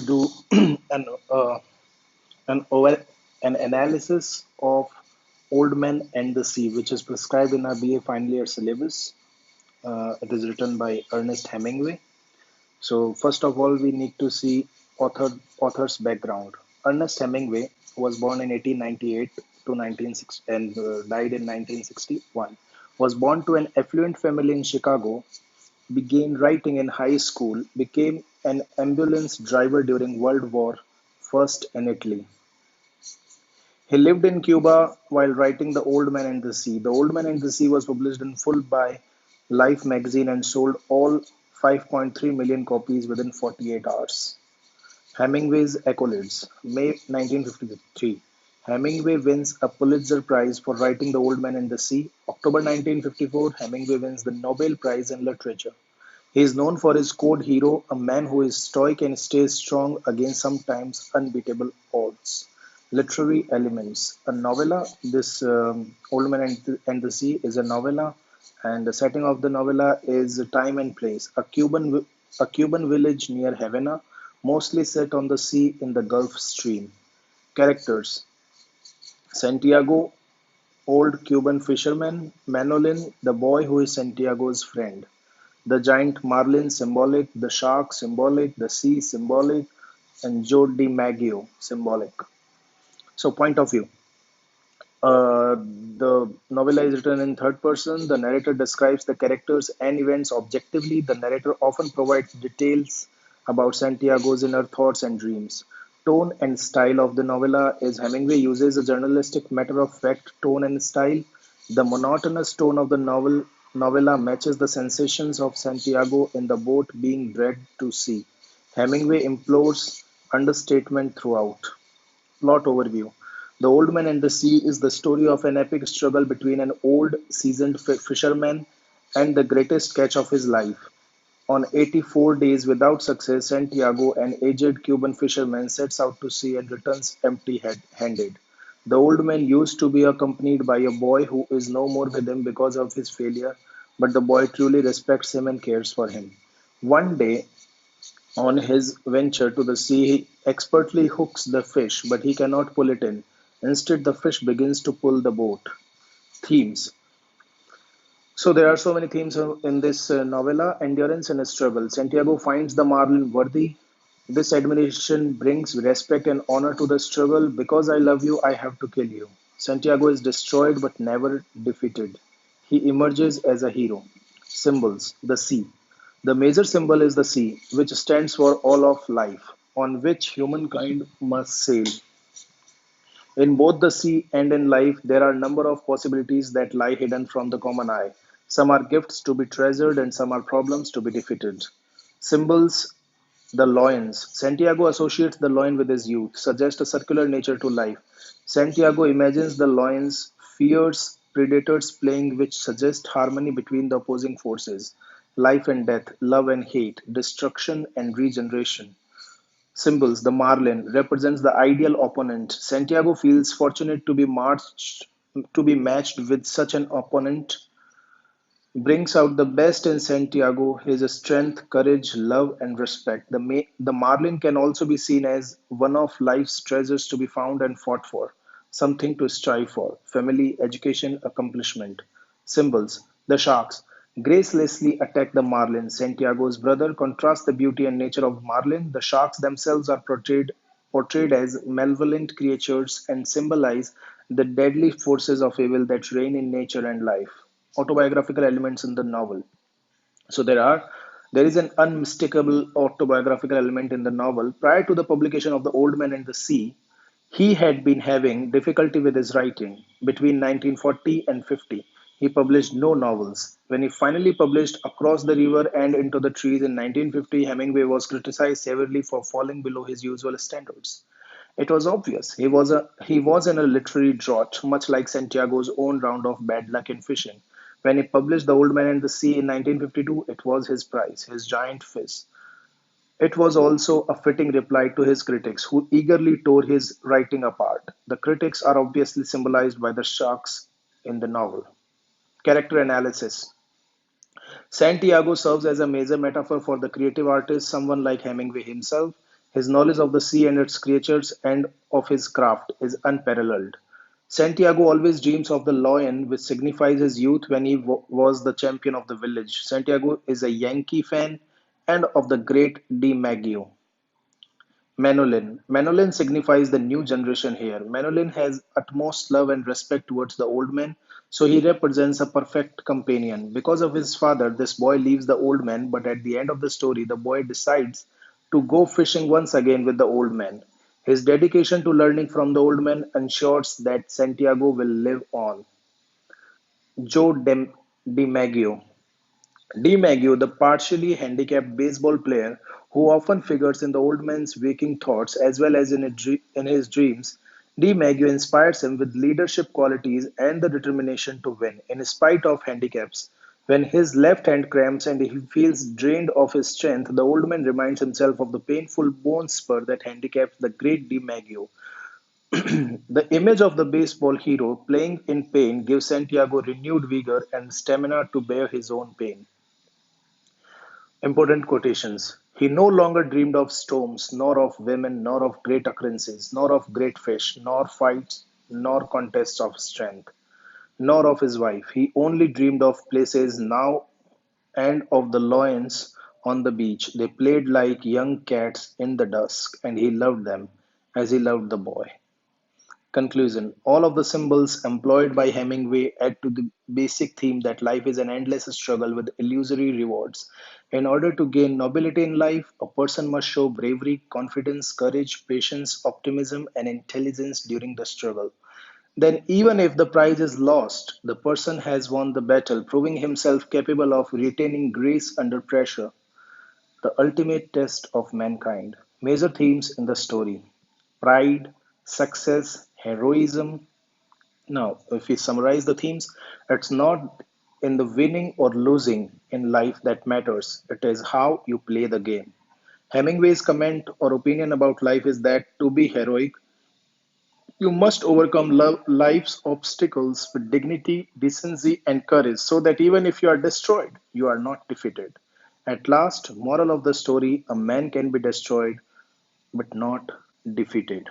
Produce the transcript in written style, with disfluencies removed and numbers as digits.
do an an over an analysis of Old Man and the Sea, which is prescribed in our BA final year syllabus. It is written by Ernest Hemingway. So first of all, we need to see author's background. Ernest Hemingway was born in 1898 to 1960 and died in 1961. Was born to an affluent family in Chicago, began writing in high school, became an ambulance driver during World War First in Italy. He lived in Cuba while writing The Old Man and the Sea. The Old Man and the Sea was published in full by Life magazine and sold all 5.3 million copies within 48 hours. Hemingway's accolades. May 1953. Hemingway wins a Pulitzer Prize for writing The Old Man and the Sea. October 1954, Hemingway wins the Nobel Prize in Literature. He is known for his code hero, a man who is stoic and stays strong against sometimes unbeatable odds. Literary elements. A novella. This Old Man and the Sea is a novella, and the setting of the novella is time and place. A Cuban village near Havana, mostly set on the sea in the Gulf Stream. Characters. Santiago, old Cuban fisherman; Manolin, the boy who is Santiago's friend; the giant marlin, symbolic; the shark, symbolic; the sea, symbolic; and Joe DiMaggio, symbolic. So, point of view. The novella is written in third person. The narrator describes the characters and events objectively. The narrator often provides details about Santiago's inner thoughts and dreams. Tone and style of the novella is Hemingway uses a journalistic matter of fact tone and style. The monotonous tone of the novella matches the sensations of Santiago in the boat being dragged to sea. Hemingway implores understatement throughout. Plot overview. The Old Man and the Sea is the story of an epic struggle between an old, seasoned fisherman and the greatest catch of his life. On 84 days without success, Santiago, an aged Cuban fisherman, sets out to sea and returns empty handed. The old man used to be accompanied by a boy who is no more with him because of his failure, but the boy truly respects him and cares for him. One day, on his venture to the sea, he expertly hooks the fish, but he cannot pull it in. Instead, the fish begins to pull the boat. Themes. So there are so many themes in this novella. Endurance and struggle. Santiago finds the marlin worthy. This admiration brings respect and honor to the struggle. Because I love you, I have to kill you. Santiago is destroyed but never defeated. He emerges as a hero. Symbols. The sea. The major symbol is the sea, which stands for all of life, on which humankind must sail. In both the sea and in life, there are a number of possibilities that lie hidden from the common eye. Some are gifts to be treasured, and some are problems to be defeated. Symbols. The loins. Santiago associates the loin with his youth, suggests a circular nature to life. Santiago imagines the loins, fierce predators playing, which suggest harmony between the opposing forces: life and death, love and hate, destruction and regeneration. Symbols. The marlin represents the ideal opponent. Santiago feels fortunate to be matched with such an opponent, brings out the best in Santiago, his strength, courage, love, and respect. The marlin can also be seen as one of life's treasures to be found and fought for, something to strive for: family, education, accomplishment. Symbols. The sharks gracelessly attack the marlin. Santiago's brother contrasts the beauty and nature of marlin. The sharks themselves are portrayed as malevolent creatures and symbolize the deadly forces of evil that reign in nature and life. Autobiographical elements in the novel. So there is an unmistakable autobiographical element in the novel. Prior to the publication of The Old Man and the Sea, he had been having difficulty with his writing. Between 1940 and 50, he published no novels. When he finally published Across the River and Into the Trees in 1950, Hemingway was criticized severely for falling below his usual standards. It was obvious he was in a literary drought, much like Santiago's own round of bad luck in fishing. When he published The Old Man and the Sea in 1952, it was his prize, his giant fish. It was also a fitting reply to his critics, who eagerly tore his writing apart. The critics are obviously symbolized by the sharks in the novel. Character analysis. Santiago serves as a major metaphor for the creative artist, someone like Hemingway himself. His knowledge of the sea and its creatures and of his craft is unparalleled. Santiago always dreams of the lion, which signifies his youth when he was the champion of the village. Santiago is a Yankee fan and of the great Di Maggio. Manolin. Manolin signifies the new generation here. Manolin has utmost love and respect towards the old man, so he represents a perfect companion. Because of his father, this boy leaves the old man, but at the end of the story, the boy decides to go fishing once again with the old man. His dedication to learning from the old man ensures that Santiago will live on. Joe DiMaggio. DiMaggio, the partially handicapped baseball player who often figures in the old man's waking thoughts as well as in his dreams, DiMaggio inspires him with leadership qualities and the determination to win, in spite of handicaps. When his left hand cramps and he feels drained of his strength, the old man reminds himself of the painful bone spur that handicaps the great DiMaggio. The image of the baseball hero playing in pain gives Santiago renewed vigor and stamina to bear his own pain. Important quotations. He no longer dreamed of storms, nor of women, nor of great occurrences, nor of great fish, nor fights, nor contests of strength, nor of his wife. He only dreamed of places now and of the lions on the beach. They played like young cats in the dusk, and he loved them as he loved the boy. Conclusion. All of the symbols employed by Hemingway add to the basic theme that life is an endless struggle with illusory rewards. In order to gain nobility in life, a person must show bravery, confidence, courage, patience, optimism, and intelligence during the struggle. Then, even if the prize is lost, the person has won the battle, proving himself capable of retaining grace under pressure, the ultimate test of mankind. Major themes in the story: pride, success, heroism. Now, if we summarize the themes, it's not in the winning or losing in life that matters, it is how you play the game. Hemingway's comment or opinion about life is that to be heroic, you must overcome life's obstacles with dignity, decency, and courage so that even if you are destroyed, you are not defeated. At last, moral of the story: a man can be destroyed but not defeated.